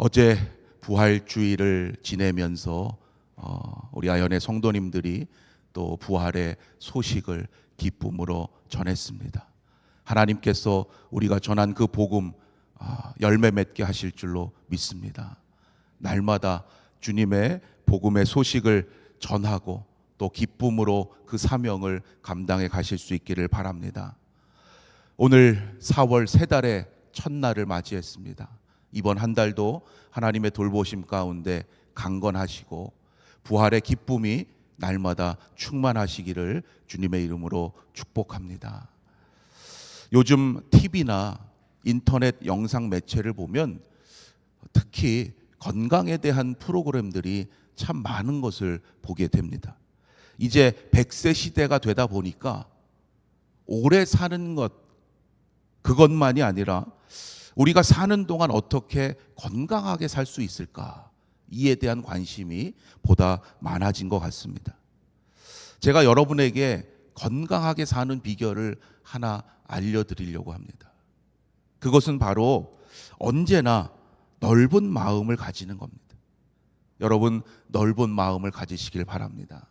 어제 부활주의를 지내면서 우리 아연의 성도님들이 또 부활의 소식을 기쁨으로 전했습니다. 하나님께서 우리가 전한 그 복음 열매 맺게 하실 줄로 믿습니다. 날마다 주님의 복음의 소식을 전하고 또 기쁨으로 그 사명을 감당해 가실 수 있기를 바랍니다. 오늘 4월 세 달의 첫날을 맞이했습니다. 이번 한 달도 하나님의 돌보심 가운데 강건하시고 부활의 기쁨이 날마다 충만하시기를 주님의 이름으로 축복합니다. 요즘 TV나 인터넷 영상 매체를 보면 특히 건강에 대한 프로그램들이 참 많은 것을 보게 됩니다. 이제 100세 시대가 되다 보니까 오래 사는 것, 그것만이 아니라 우리가 사는 동안 어떻게 건강하게 살 수 있을까? 이에 대한 관심이 보다 많아진 것 같습니다. 제가 여러분에게 건강하게 사는 비결을 하나 알려드리려고 합니다. 그것은 바로 언제나 넓은 마음을 가지는 겁니다. 여러분, 넓은 마음을 가지시길 바랍니다.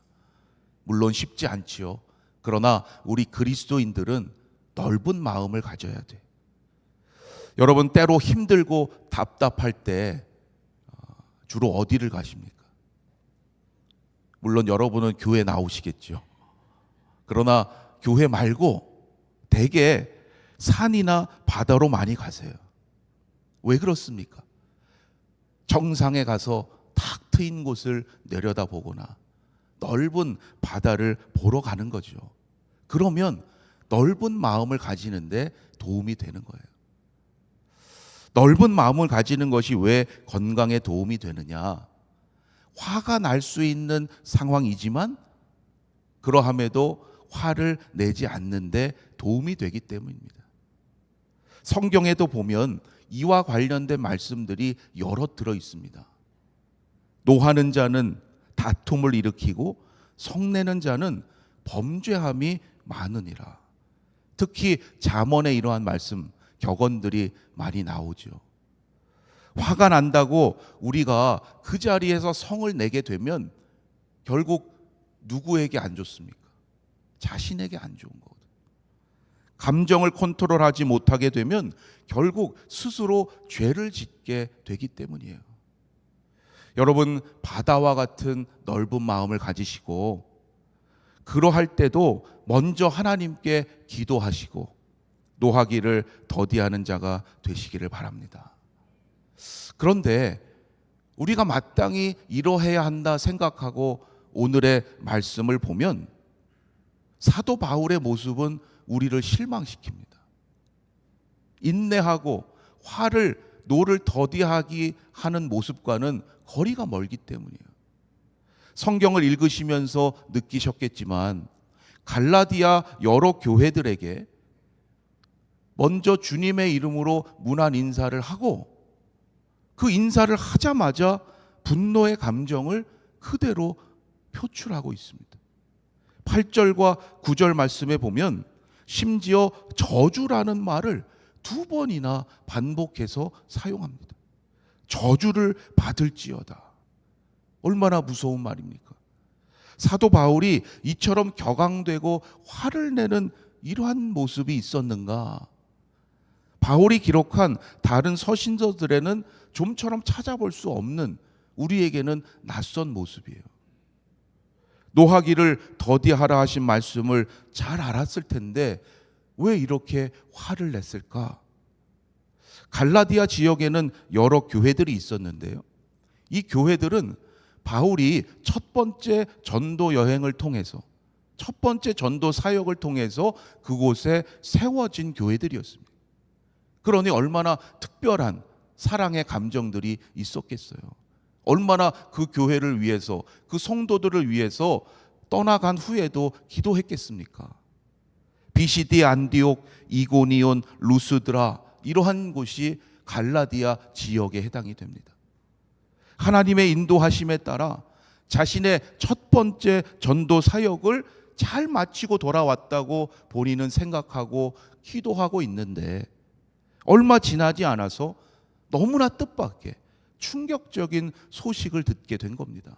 물론 쉽지 않지요. 그러나 우리 그리스도인들은 넓은 마음을 가져야 돼. 여러분, 때로 힘들고 답답할 때 주로 어디를 가십니까? 물론 여러분은 교회 나오시겠죠. 그러나 교회 말고 대개 산이나 바다로 많이 가세요. 왜 그렇습니까? 정상에 가서 탁 트인 곳을 내려다보거나 넓은 바다를 보러 가는 거죠. 그러면 넓은 마음을 가지는데 도움이 되는 거예요. 넓은 마음을 가지는 것이 왜 건강에 도움이 되느냐? 화가 날 수 있는 상황이지만 그러함에도 화를 내지 않는데 도움이 되기 때문입니다. 성경에도 보면 이와 관련된 말씀들이 여러 들어 있습니다. 노하는 자는 다툼을 일으키고 성내는 자는 범죄함이 많으니라. 특히 잠언에 이러한 말씀, 격언들이 많이 나오죠. 화가 난다고 우리가 그 자리에서 성을 내게 되면 결국 누구에게 안 좋습니까? 자신에게 안 좋은 거거든요. 감정을 컨트롤하지 못하게 되면 결국 스스로 죄를 짓게 되기 때문이에요. 여러분, 바다와 같은 넓은 마음을 가지시고 그러할 때도 먼저 하나님께 기도하시고 노하기를 더디하는 자가 되시기를 바랍니다. 그런데 우리가 마땅히 이러해야 한다 생각하고 오늘의 말씀을 보면 사도 바울의 모습은 우리를 실망시킵니다. 인내하고 노를 더디하기 하는 모습과는 거리가 멀기 때문이에요. 성경을 읽으시면서 느끼셨겠지만 갈라디아 여러 교회들에게 먼저 주님의 이름으로 문안 인사를 하고 그 인사를 하자마자 분노의 감정을 그대로 표출하고 있습니다. 8절과 9절 말씀에 보면 심지어 저주라는 말을 2번이나 반복해서 사용합니다. 저주를 받을지어다. 얼마나 무서운 말입니까? 사도 바울이 이처럼 격앙되고 화를 내는 이러한 모습이 있었는가? 바울이 기록한 다른 서신서들에는 좀처럼 찾아볼 수 없는 우리에게는 낯선 모습이에요. 노하기를 더디하라 하신 말씀을 잘 알았을 텐데 왜 이렇게 화를 냈을까? 갈라디아 지역에는 여러 교회들이 있었는데요. 이 교회들은 바울이 첫 번째 전도 여행을 통해서 첫 번째 전도 사역을 통해서 그곳에 세워진 교회들이었습니다. 그러니 얼마나 특별한 사랑의 감정들이 있었겠어요. 얼마나 그 교회를 위해서 그 성도들을 위해서 떠나간 후에도 기도했겠습니까? 비시디, 안디옥, 이고니온, 루스드라 이러한 곳이 갈라디아 지역에 해당이 됩니다. 하나님의 인도하심에 따라 자신의 첫 번째 전도 사역을 잘 마치고 돌아왔다고 본인은 생각하고 기도하고 있는데 얼마 지나지 않아서 너무나 뜻밖의 충격적인 소식을 듣게 된 겁니다.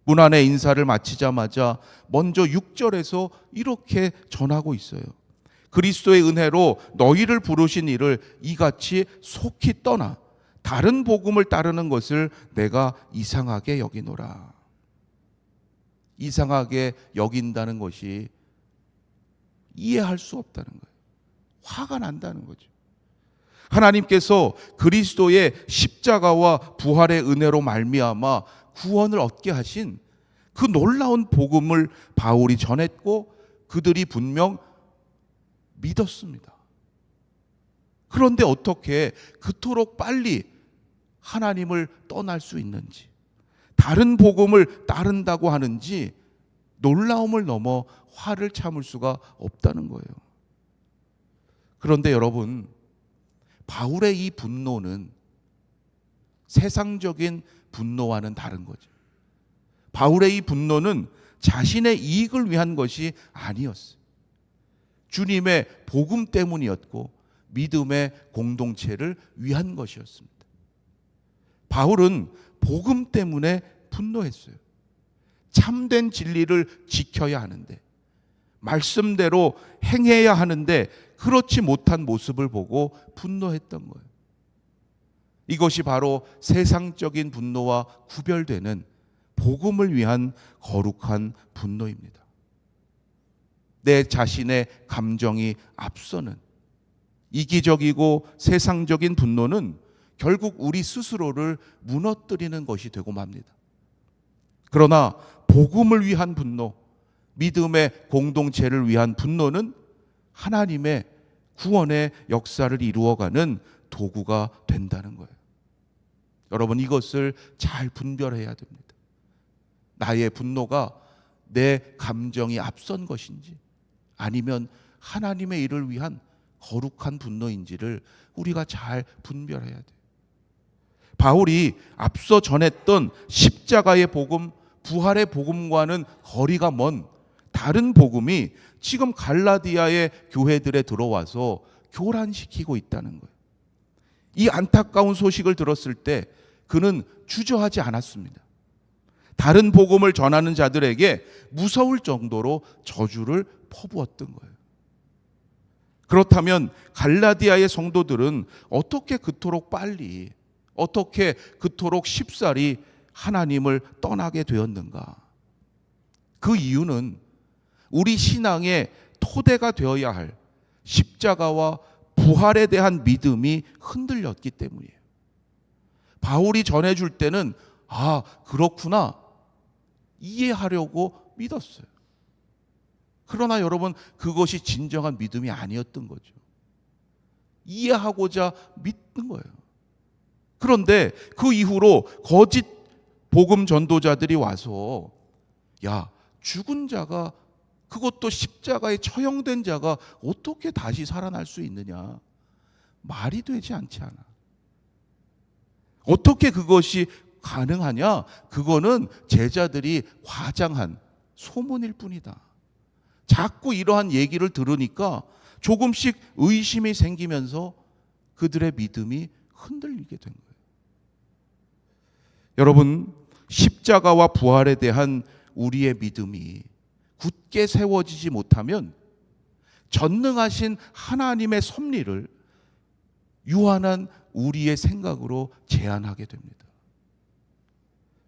문안의 인사를 마치자마자 먼저 6절에서 이렇게 전하고 있어요. 그리스도의 은혜로 너희를 부르신 이를 이같이 속히 떠나 다른 복음을 따르는 것을 내가 이상하게 여기노라. 이상하게 여긴다는 것이 이해할 수 없다는 거예요. 화가 난다는 거죠. 하나님께서 그리스도의 십자가와 부활의 은혜로 말미암아 구원을 얻게 하신 그 놀라운 복음을 바울이 전했고 그들이 분명 믿었습니다. 그런데 어떻게 그토록 빨리 하나님을 떠날 수 있는지, 다른 복음을 따른다고 하는지 놀라움을 넘어 화를 참을 수가 없다는 거예요. 그런데 여러분, 바울의 이 분노는 세상적인 분노와는 다른 거죠. 바울의 이 분노는 자신의 이익을 위한 것이 아니었어요. 주님의 복음 때문이었고 믿음의 공동체를 위한 것이었습니다. 바울은 복음 때문에 분노했어요. 참된 진리를 지켜야 하는데, 말씀대로 행해야 하는데 그렇지 못한 모습을 보고 분노했던 거예요. 이것이 바로 세상적인 분노와 구별되는 복음을 위한 거룩한 분노입니다. 내 자신의 감정이 앞서는 이기적이고 세상적인 분노는 결국 우리 스스로를 무너뜨리는 것이 되고 맙니다. 그러나 복음을 위한 분노, 믿음의 공동체를 위한 분노는 하나님의 구원의 역사를 이루어가는 도구가 된다는 거예요. 여러분, 이것을 잘 분별해야 됩니다. 나의 분노가 내 감정이 앞선 것인지 아니면 하나님의 일을 위한 거룩한 분노인지를 우리가 잘 분별해야 돼요. 바울이 앞서 전했던 십자가의 복음, 부활의 복음과는 거리가 먼 다른 복음이 지금 갈라디아의 교회들에 들어와서 교란시키고 있다는 거예요. 이 안타까운 소식을 들었을 때 그는 주저하지 않았습니다. 다른 복음을 전하는 자들에게 무서울 정도로 저주를 퍼부었던 거예요. 그렇다면 갈라디아의 성도들은 어떻게 그토록 빨리, 어떻게 그토록 쉽사리 하나님을 떠나게 되었는가? 그 이유는 우리 신앙의 토대가 되어야 할 십자가와 부활에 대한 믿음이 흔들렸기 때문이에요. 바울이 전해줄 때는 아, 그렇구나, 이해하려고 믿었어요. 그러나 여러분, 그것이 진정한 믿음이 아니었던 거죠. 이해하고자 믿는 거예요. 그런데 그 이후로 거짓 복음 전도자들이 와서 야, 죽은 자가, 그것도 십자가에 처형된 자가 어떻게 다시 살아날 수 있느냐? 말이 되지 않지 않아. 어떻게 그것이 가능하냐? 그거는 제자들이 과장한 소문일 뿐이다. 자꾸 이러한 얘기를 들으니까 조금씩 의심이 생기면서 그들의 믿음이 흔들리게 된 거예요. 여러분, 십자가와 부활에 대한 우리의 믿음이 굳게 세워지지 못하면 전능하신 하나님의 섭리를 유한한 우리의 생각으로 제한하게 됩니다.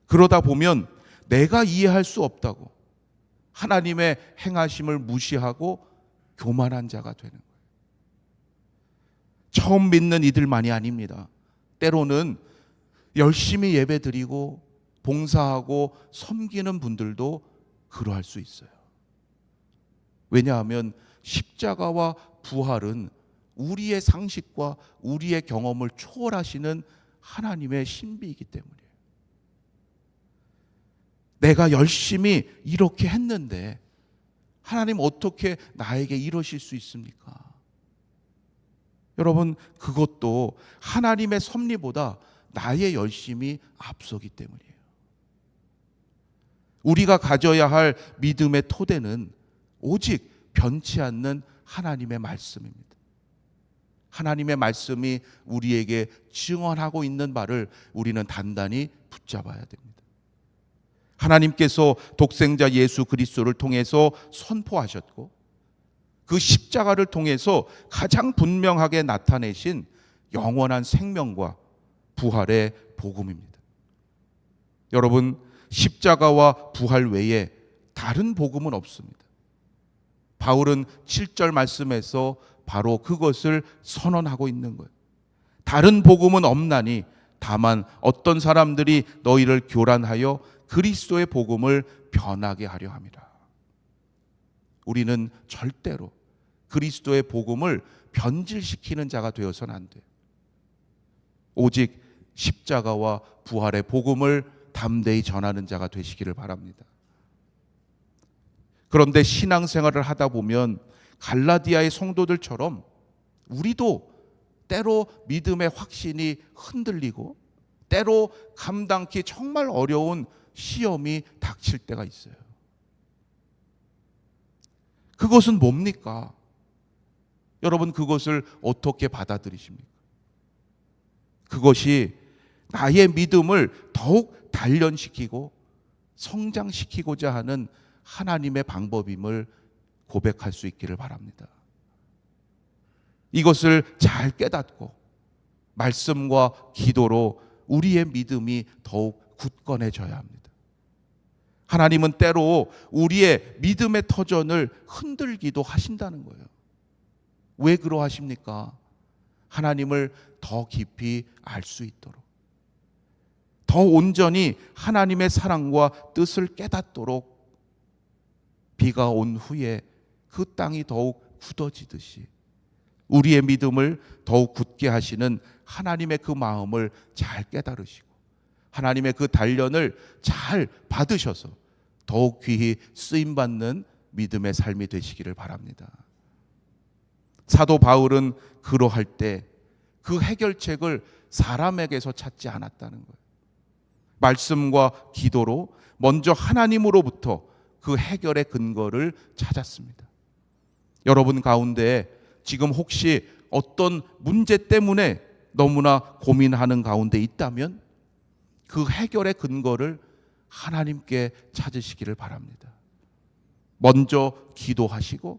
그러다 보면 내가 이해할 수 없다고 하나님의 행하심을 무시하고 교만한 자가 되는 거예요. 처음 믿는 이들만이 아닙니다. 때로는 열심히 예배드리고 봉사하고 섬기는 분들도 그러할 수 있어요. 왜냐하면 십자가와 부활은 우리의 상식과 우리의 경험을 초월하시는 하나님의 신비이기 때문이에요. 내가 열심히 이렇게 했는데 하나님 어떻게 나에게 이러실 수 있습니까? 여러분, 그것도 하나님의 섭리보다 나의 열심이 앞서기 때문이에요. 우리가 가져야 할 믿음의 토대는 오직 변치 않는 하나님의 말씀입니다. 하나님의 말씀이 우리에게 증언하고 있는 바를 우리는 단단히 붙잡아야 됩니다. 하나님께서 독생자 예수 그리스도를 통해서 선포하셨고 그 십자가를 통해서 가장 분명하게 나타내신 영원한 생명과 부활의 복음입니다. 여러분, 십자가와 부활 외에 다른 복음은 없습니다. 바울은 7절 말씀에서 바로 그것을 선언하고 있는 거예요. 다른 복음은 없나니 다만 어떤 사람들이 너희를 교란하여 그리스도의 복음을 변하게 하려 함이라. 우리는 절대로 그리스도의 복음을 변질시키는 자가 되어서는 안 돼요. 오직 십자가와 부활의 복음을 담대히 전하는 자가 되시기를 바랍니다. 그런데 신앙생활을 하다 보면 갈라디아의 성도들처럼 우리도 때로 믿음의 확신이 흔들리고 때로 감당기 정말 어려운 시험이 닥칠 때가 있어요. 그것은 뭡니까? 여러분, 그것을 어떻게 받아들이십니까? 그것이 나의 믿음을 더욱 단련시키고 성장시키고자 하는 하나님의 방법임을 고백할 수 있기를 바랍니다. 이것을 잘 깨닫고 말씀과 기도로 우리의 믿음이 더욱 굳건해져야 합니다. 하나님은 때로 우리의 믿음의 터전을 흔들기도 하신다는 거예요. 왜 그러하십니까? 하나님을 더 깊이 알 수 있도록, 더 온전히 하나님의 사랑과 뜻을 깨닫도록 비가 온 후에 그 땅이 더욱 굳어지듯이 우리의 믿음을 더욱 굳게 하시는 하나님의 그 마음을 잘 깨달으시고 하나님의 그 단련을 잘 받으셔서 더욱 귀히 쓰임받는 믿음의 삶이 되시기를 바랍니다. 사도 바울은 그러할 때 그 해결책을 사람에게서 찾지 않았다는 거예요. 말씀과 기도로 먼저 하나님으로부터 그 해결의 근거를 찾았습니다. 여러분 가운데 지금 혹시 어떤 문제 때문에 너무나 고민하는 가운데 있다면 그 해결의 근거를 하나님께 찾으시기를 바랍니다. 먼저 기도하시고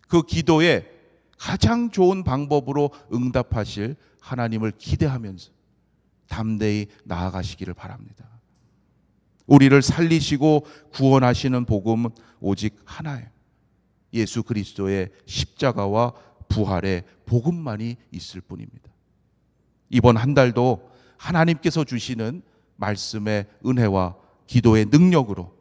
그 기도에 가장 좋은 방법으로 응답하실 하나님을 기대하면서 담대히 나아가시기를 바랍니다. 우리를 살리시고 구원하시는 복음은 오직 하나예요. 예수 그리스도의 십자가와 부활의 복음만이 있을 뿐입니다. 이번 한 달도 하나님께서 주시는 말씀의 은혜와 기도의 능력으로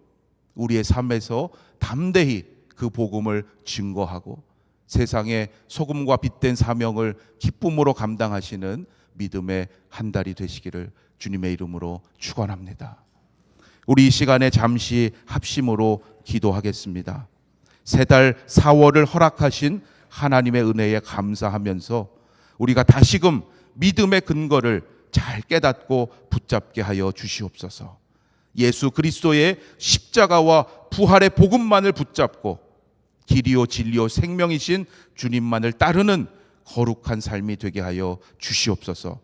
우리의 삶에서 담대히 그 복음을 증거하고 세상의 소금과 빛된 사명을 기쁨으로 감당하시는 믿음의 한 달이 되시기를 주님의 이름으로 축원합니다. 우리 이 시간에 잠시 합심으로 기도하겠습니다. 세 달 4월을 허락하신 하나님의 은혜에 감사하면서 우리가 다시금 믿음의 근거를 잘 깨닫고 붙잡게 하여 주시옵소서. 예수 그리스도의 십자가와 부활의 복음만을 붙잡고 길이요 진리요 생명이신 주님만을 따르는 거룩한 삶이 되게 하여 주시옵소서.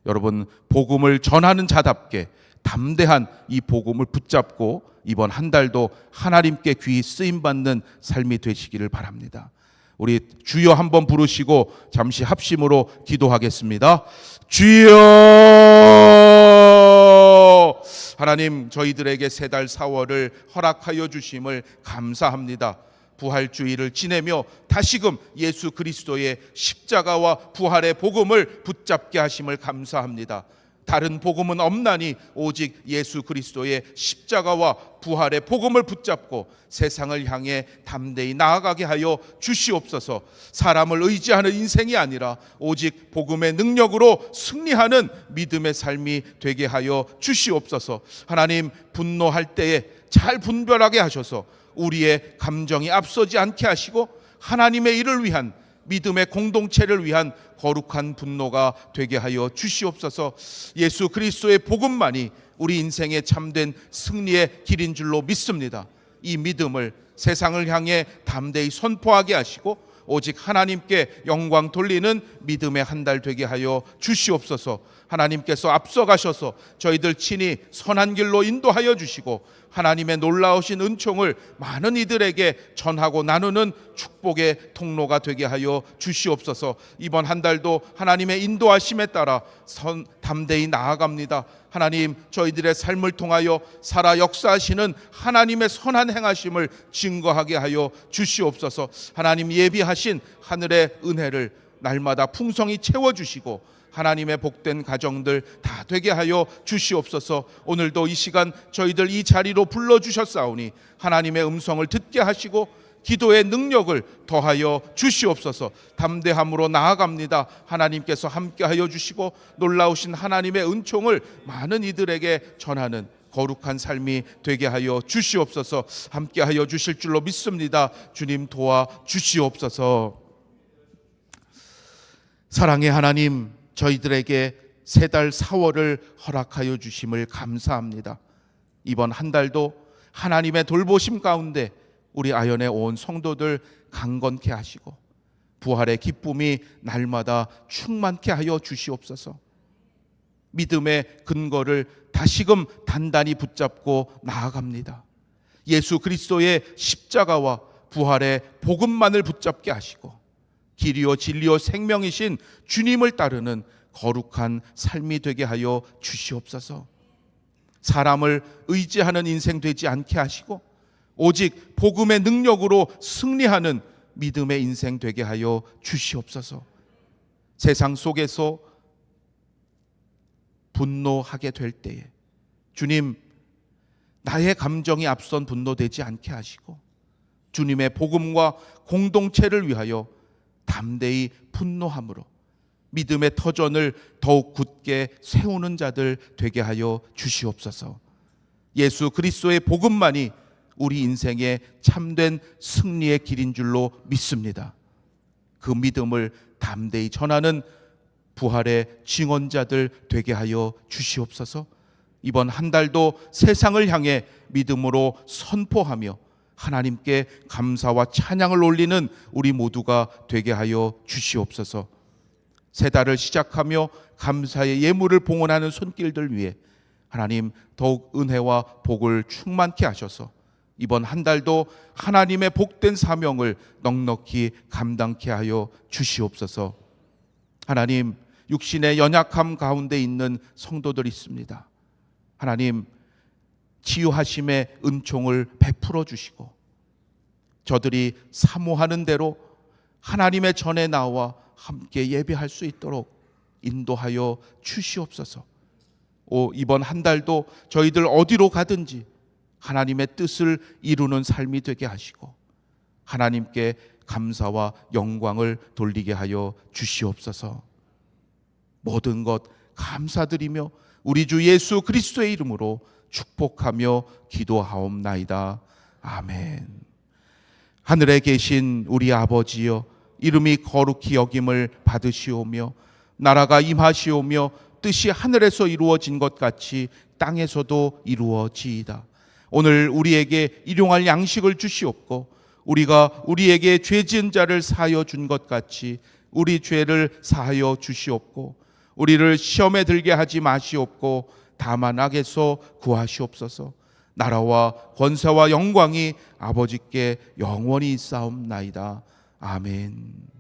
여러분, 복음을 전하는 자답게 담대한 이 복음을 붙잡고 이번 한 달도 하나님께 귀히 쓰임받는 삶이 되시기를 바랍니다. 우리 주여 한번 부르시고 잠시 합심으로 기도하겠습니다. 주여! 하나님, 저희들에게 세 달 4월을 허락하여 주심을 감사합니다. 부활주의를 지내며 다시금 예수 그리스도의 십자가와 부활의 복음을 붙잡게 하심을 감사합니다. 다른 복음은 없나니 오직 예수 그리스도의 십자가와 부활의 복음을 붙잡고 세상을 향해 담대히 나아가게 하여 주시옵소서. 사람을 의지하는 인생이 아니라 오직 복음의 능력으로 승리하는 믿음의 삶이 되게 하여 주시옵소서. 하나님, 분노할 때에 잘 분별하게 하셔서 우리의 감정이 앞서지 않게 하시고 하나님의 일을 위한 믿음의 공동체를 위한 거룩한 분노가 되게 하여 주시옵소서. 예수 그리스도의 복음만이 우리 인생의 참된 승리의 길인 줄로 믿습니다. 이 믿음을 세상을 향해 담대히 선포하게 하시고 오직 하나님께 영광 돌리는 믿음의 한 달 되게 하여 주시옵소서. 하나님께서 앞서가셔서 저희들 친히 선한 길로 인도하여 주시고 하나님의 놀라우신 은총을 많은 이들에게 전하고 나누는 축복의 통로가 되게 하여 주시옵소서. 이번 한 달도 하나님의 인도하심에 따라 담대히 나아갑니다. 하나님, 저희들의 삶을 통하여 살아 역사하시는 하나님의 선한 행하심을 증거하게 하여 주시옵소서. 하나님 예비하신 하늘의 은혜를 날마다 풍성히 채워주시고 하나님의 복된 가정들 다 되게 하여 주시옵소서. 오늘도 이 시간 저희들 이 자리로 불러주셨사오니 하나님의 음성을 듣게 하시고 기도의 능력을 더하여 주시옵소서. 담대함으로 나아갑니다. 하나님께서 함께하여 주시고 놀라우신 하나님의 은총을 많은 이들에게 전하는 거룩한 삶이 되게 하여 주시옵소서. 함께하여 주실 줄로 믿습니다. 주님 도와 주시옵소서. 사랑의 하나님, 저희들에게 세 달 4월을 허락하여 주심을 감사합니다. 이번 한 달도 하나님의 돌보심 가운데 우리 아연의 온 성도들 강건케 하시고 부활의 기쁨이 날마다 충만케 하여 주시옵소서. 믿음의 근거를 다시금 단단히 붙잡고 나아갑니다. 예수 그리스도의 십자가와 부활의 복음만을 붙잡게 하시고 길이요 진리요 생명이신 주님을 따르는 거룩한 삶이 되게 하여 주시옵소서. 사람을 의지하는 인생 되지 않게 하시고 오직 복음의 능력으로 승리하는 믿음의 인생 되게 하여 주시옵소서. 세상 속에서 분노하게 될 때에 주님, 나의 감정이 앞선 분노되지 않게 하시고 주님의 복음과 공동체를 위하여 담대히 분노함으로 믿음의 터전을 더욱 굳게 세우는 자들 되게 하여 주시옵소서. 예수 그리스도의 복음만이 우리 인생의 참된 승리의 길인 줄로 믿습니다. 그 믿음을 담대히 전하는 부활의 증언자들 되게 하여 주시옵소서. 이번 한 달도 세상을 향해 믿음으로 선포하며 하나님께 감사와 찬양을 올리는 우리 모두가 되게 하여 주시옵소서. 새 달을 시작하며 감사의 예물을 봉헌하는 손길들 위해 하나님 더욱 은혜와 복을 충만케 하셔서 이번 한 달도 하나님의 복된 사명을 넉넉히 감당케 하여 주시옵소서. 하나님, 육신의 연약함 가운데 있는 성도들이 있습니다. 하나님, 치유하심의 은총을 베풀어 주시고 저들이 사모하는 대로 하나님의 전에 나와 함께 예배할 수 있도록 인도하여 주시옵소서. 이번 한 달도 저희들 어디로 가든지 하나님의 뜻을 이루는 삶이 되게 하시고 하나님께 감사와 영광을 돌리게 하여 주시옵소서. 모든 것 감사드리며 우리 주 예수 그리스도의 이름으로 축복하며 기도하옵나이다. 아멘. 하늘에 계신 우리 아버지여, 이름이 거룩히 여김을 받으시오며 나라가 임하시오며 뜻이 하늘에서 이루어진 것 같이 땅에서도 이루어지이다. 오늘 우리에게 일용할 양식을 주시옵고 우리가 우리에게 죄 지은 자를 사하여 준 것 같이 우리 죄를 사하여 주시옵고 우리를 시험에 들게 하지 마시옵고 다만 악에서 구하시옵소서. 나라와 권세와 영광이 아버지께 영원히 있사옵나이다. 아멘.